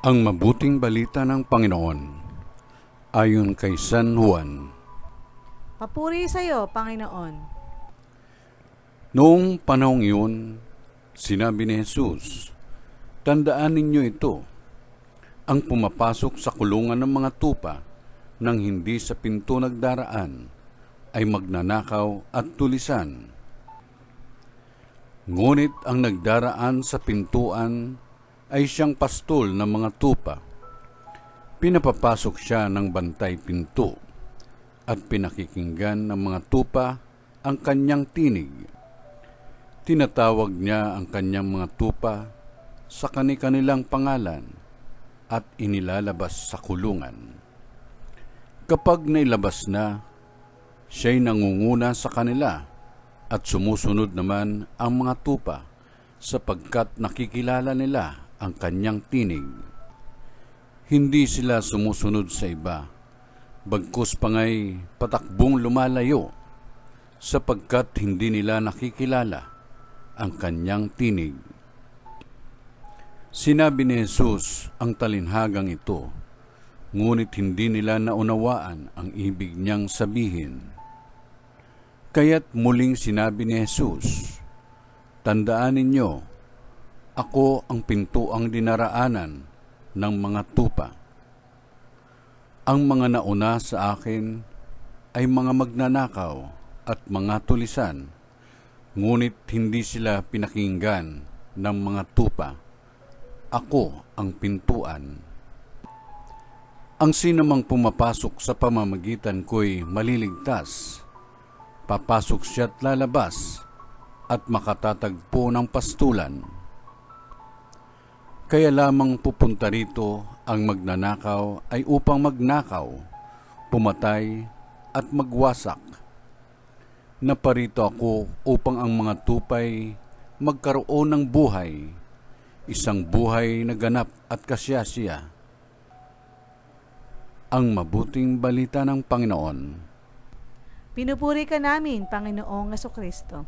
Ang mabuting balita ng Panginoon ayon kay San Juan. Papuri sa iyo, Panginoon. Noong panahong iyon, sinabi ni Jesus, "Tandaan ninyo ito, ang pumapasok sa kulungan ng mga tupa nang hindi sa pinto nagdaraan ay magnanakaw at tulisan. Ngunit ang nagdaraan sa pintuan ay siyang pastol ng mga tupa. Pinapapasok siya ng bantay pinto at pinakikinggan ng mga tupa ang kanyang tinig. Tinatawag niya ang kanyang mga tupa sa kani-kanilang pangalan at inilalabas sa kulungan. Kapag nailabas na, siya'y nangunguna sa kanila at sumusunod naman ang mga tupa sapagkat nakikilala nila ang kanyang tinig. Hindi sila sumusunod sa iba, bagkus pangay patakbong lumalayo, sapagkat hindi nila nakikilala ang kanyang tinig." Sinabi ni Jesus ang talinhagang ito, ngunit hindi nila naunawaan ang ibig niyang sabihin. Kaya't muling sinabi ni Jesus, "Tandaan ninyo, ako ang pintuang dinaraanan ng mga tupa. Ang mga nauna sa akin ay mga magnanakaw at mga tulisan, ngunit hindi sila pinakinggan ng mga tupa. Ako ang pintuan. Ang sinumang pumapasok sa pamamagitan ko'y maliligtas. Papasok siya't lalabas at makatatagpo ng pastulan. Kaya lamang pupunta rito ang magnanakaw ay upang magnakaw, pumatay at magwasak. Naparito ako upang ang mga tupay magkaroon ng buhay, isang buhay na ganap at kasiyasiya." Ang mabuting balita ng Panginoon. Pinupuri ka namin, Panginoong Jesucristo.